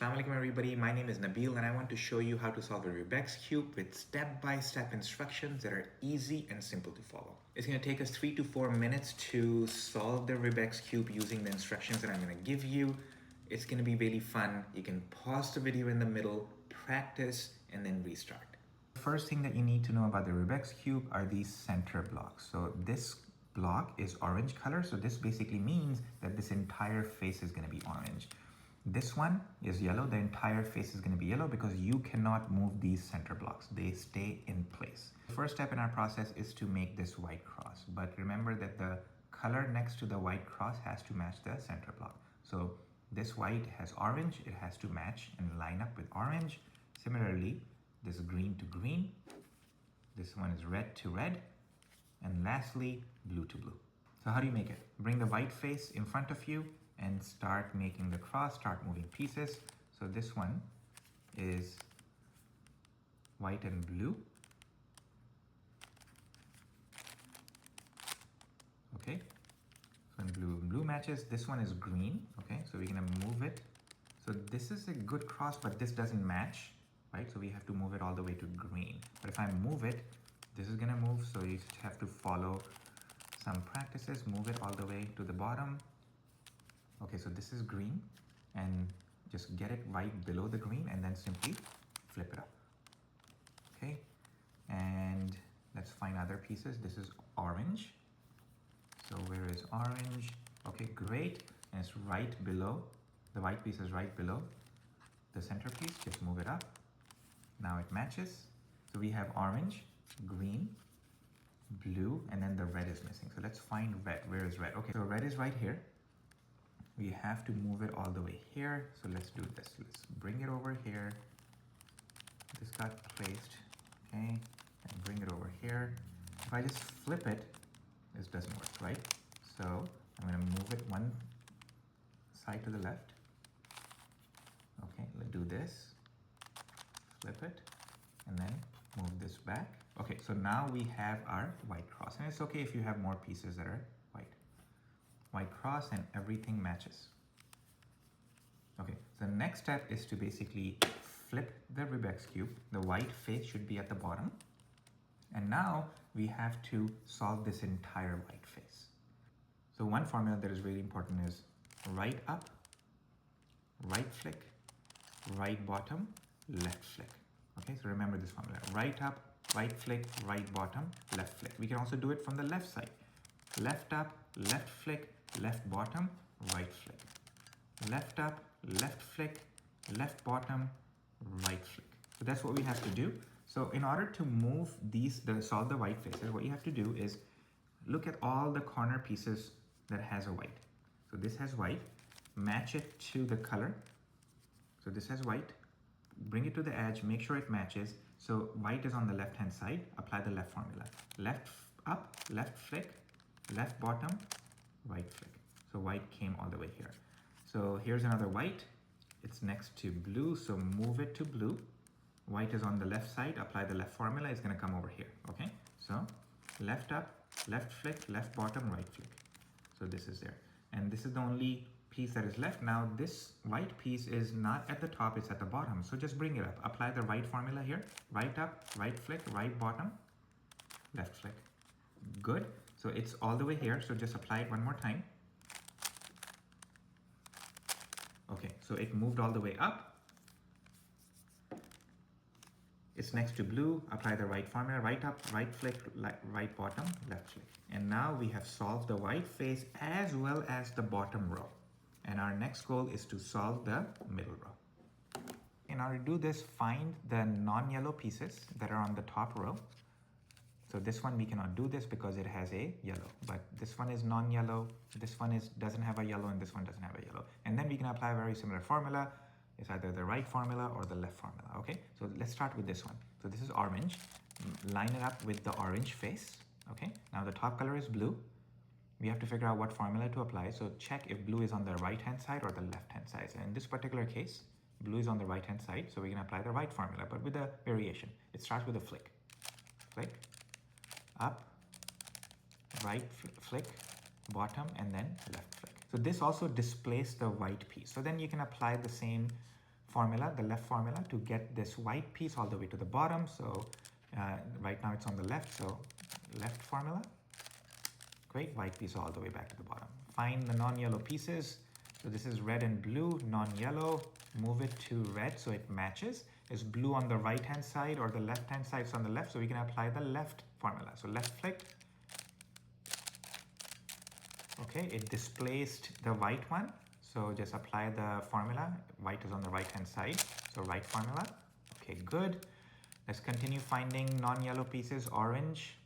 Assalamu alaikum everybody, my name is Nabil and I want to show you how to solve a Rubik's Cube with step-by-step instructions that are easy and simple to follow. It's going to take us 3 to 4 minutes to solve the Rubik's Cube using the instructions that I'm going to give you. It's going to be really fun. You can pause the video in the middle, practice, and then restart. The first thing that you need to know about the Rubik's Cube are these center blocks. So this block is orange color, so this basically means that this entire face is going to be orange. This one is yellow, the entire face is going to be yellow because you cannot move these center blocks. They stay in place. The first step in our process is to make this white cross, but remember that the color next to the white cross has to match the center block. So this white has orange, it has to match and line up with orange. Similarly, this green to green, this one is red to red, and lastly, blue to blue. So how do you make it? Bring the white face in front of you and start making the cross, start moving pieces. So this one is white and blue. Okay, so when blue and blue matches, this one is green. Okay, so we're gonna move it. So this is a good cross, but this doesn't match, right? So we have to move it all the way to green. But if I move it, this is gonna move, so you have to follow some practices, move it all the way to the bottom. Okay, so this is green, and just get it right below the green and then simply flip it up. Okay, and let's find other pieces. This is orange. So where is orange? Okay, great. And it's right below, the white piece is right below the center piece. Just move it up. Now it matches. So we have orange, green, blue, and then the red is missing. So let's find red. Where is red? Okay, so red is right here. We have to move it all the way here. So let's do this. Let's bring it over here. This got placed, okay? And bring it over here. If I just flip it, this doesn't work, right? So I'm gonna move it one side to the left. Okay, let's do this. Flip it, and then move this back. Okay, so now we have our white cross. And it's okay if you have more pieces that are white. White cross and everything matches. Okay, so the next step is to basically flip the Rubik's Cube. The white face should be at the bottom. And now we have to solve this entire white face. So one formula that is really important is right up, right flick, right bottom, left flick. Okay, so remember this formula. Right up, right flick, right bottom, left flick. We can also do it from the left side. Left up, left flick, left bottom, right flick. Left up, left flick, left bottom, right flick. So that's what we have to do. So in order to move these, solve the white faces, what you have to do is look at all the corner pieces that has a white. So this has white, match it to the color. So this has white, bring it to the edge, make sure it matches. So white is on the left hand side, apply the left formula. Left up, left flick, left bottom, right flick. So white came all the way here. So here's another white. It's next to blue, so move it to blue. White is on the left side, apply the left formula, it's gonna come over here, okay? So left up, left flick, left bottom, right flick. So this is there. And this is the only piece that is left. Now this white piece is not at the top, it's at the bottom. So just bring it up, apply the right formula here. Right up, right flick, right bottom, left flick. Good. So it's all the way here, so just apply it one more time. Okay, so it moved all the way up. It's next to blue, apply the right formula, right up, right flick, right bottom, left flick. And now we have solved the white face as well as the bottom row. And our next goal is to solve the middle row. In order to do this, find the non-yellow pieces that are on the top row. So this one we cannot do this because it has a yellow, but this one is non-yellow, this one doesn't have a yellow, and this one doesn't have a yellow. And then we can apply a very similar formula. It's either the right formula or the left formula, okay? So let's start with this one. So this is orange. Line it up with the orange face, okay? Now the top color is blue. We have to figure out what formula to apply. So check if blue is on the right-hand side or the left-hand side. So in this particular case, blue is on the right-hand side, so we can apply the right formula, but with a variation. It starts with a flick. Flick. Up, right flick, bottom, and then left flick. So this also displaces the white piece. So then you can apply the same formula, the left formula, to get this white piece all the way to the bottom. So right now it's on the left, so left formula. Great, white piece all the way back to the bottom. Find the non-yellow pieces. So this is red and blue, non-yellow. Move it to red so it matches. Is blue on the right hand side or the left hand side? It's on the left, so we can apply the left formula. So left flick. Okay, it displaced the white one. So just apply the formula. White is on the right hand side, so right formula. Okay, good. Let's continue finding non-yellow pieces. Orange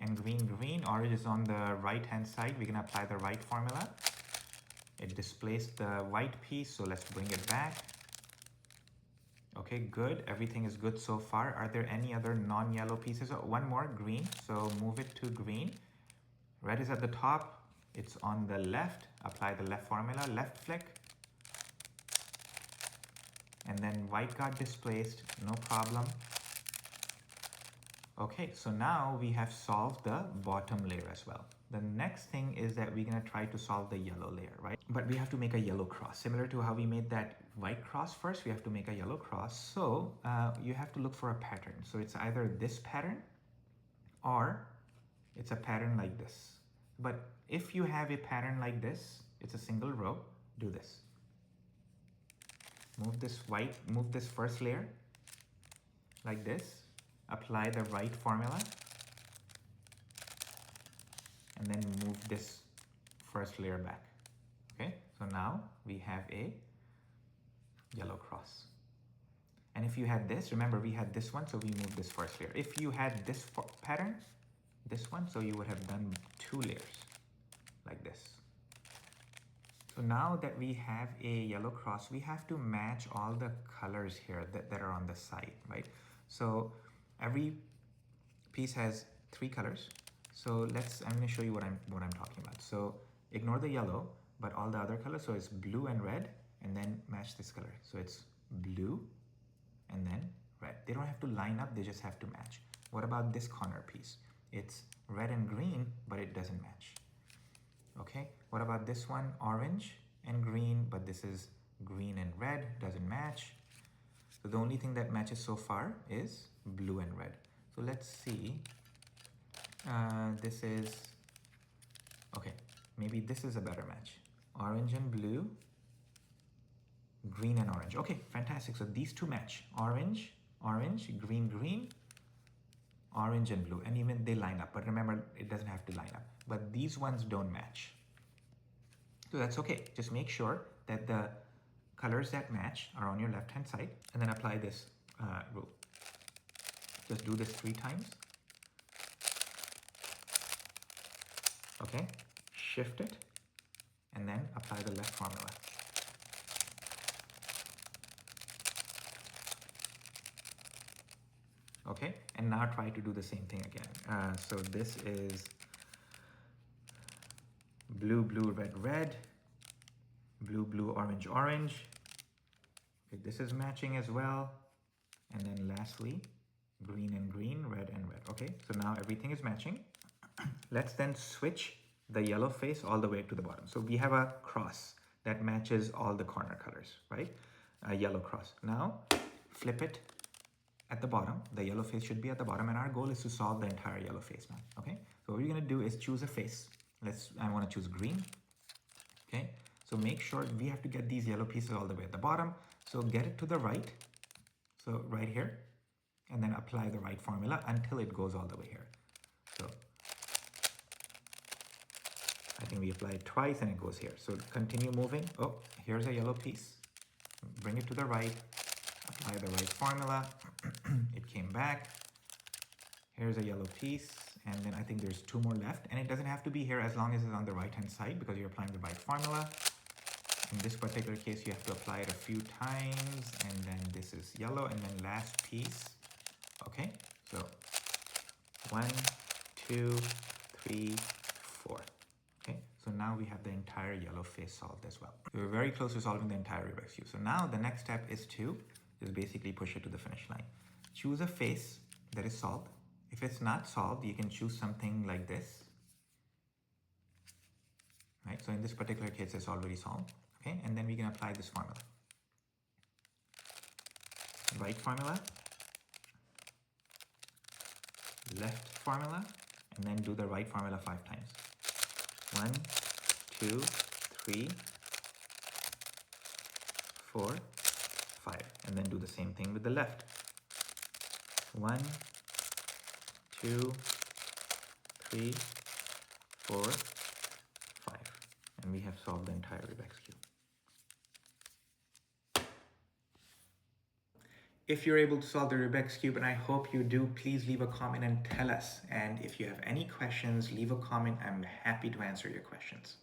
and green. Orange is on the right hand side. We can apply the right formula. It displaced the white piece, so let's bring it back. Okay, good. Everything is good so far. Are there any other non-yellow pieces? Oh, one more, green. So move it to green. Red is at the top. It's on the left. Apply the left formula, left flick. And then white got displaced, no problem. Okay, so now we have solved the bottom layer as well. The next thing is that we're gonna try to solve the yellow layer, right? But we have to make a yellow cross. Similar to how we made that white cross first, we have to make a yellow cross. So you have to look for a pattern. So it's either this pattern or it's a pattern like this. But if you have a pattern like this, it's a single row, do this. Move this white, move this first layer like this. Apply the right formula. And then move this first layer back. Okay, so now we have a yellow cross. And if you had this, remember we had this one, so we moved this first layer. If you had this pattern, this one, so you would have done 2 layers like this. So now that we have a yellow cross, we have to match all the colors here that are on the side, right? So every piece has 3 colors. So I'm going to show you what I'm talking about. So ignore the yellow, but all the other colors. So it's blue and red, and then match this color. So it's blue and then red. They don't have to line up, they just have to match. What about this corner piece? It's red and green, but it doesn't match. Okay, what about this one? Orange and green, but this is green and red, doesn't match. So the only thing that matches so far is blue and red. So let's see. This is, okay, maybe this is a better match. Orange and blue, green and orange. Okay, fantastic. So these 2 match. Orange, green, orange and blue. And even they line up. But remember, it doesn't have to line up. But these ones don't match. So that's okay. Just make sure that the colors that match are on your left-hand side. And then apply this rule. Just do this 3 times. Okay, shift it, and then apply the left formula. Okay, and now try to do the same thing again. So this is blue, red, blue, orange. Okay, this is matching as well. And then lastly, green and green, red and red. Okay, so now everything is matching. Let's then switch the yellow face all the way to the bottom. So we have a cross that matches all the corner colors, right? A yellow cross. Now flip it at the bottom. The yellow face should be at the bottom, and our goal is to solve the entire yellow face now. Okay, so what we're gonna do is choose a face. I want to choose green. Okay, so make sure we have to get these yellow pieces all the way at the bottom. So get it to the right, so right here, and then apply the right formula until it goes all the way here. So I think we apply it twice and it goes here. So continue moving. Oh, here's a yellow piece. Bring it to the right. Apply the right formula. It came back. Here's a yellow piece. And then I think there's 2 more left. And it doesn't have to be here as long as it's on the right-hand side because you're applying the right formula. In this particular case, you have to apply it a few times. And then this is yellow. And then last piece. Okay, so 1, 2, 3, 4. Okay, so now we have the entire yellow face solved as well. We're very close to solving the entire Rubik's Cube. So now the next step is to basically push it to the finish line. Choose a face that is solved. If it's not solved, you can choose something like this. Right, so in this particular case, it's already solved. Okay, and then we can apply this formula. right formula, left formula, and then do the right formula 5 times. 1, 2, 3, 4, 5. And then do the same thing with the left. 1, 2, 3, 4, 5. And we have solved the entire Rubik's Cube. If you're able to solve the Rubik's Cube, and I hope you do, please leave a comment and tell us. And if you have any questions, leave a comment. I'm happy to answer your questions.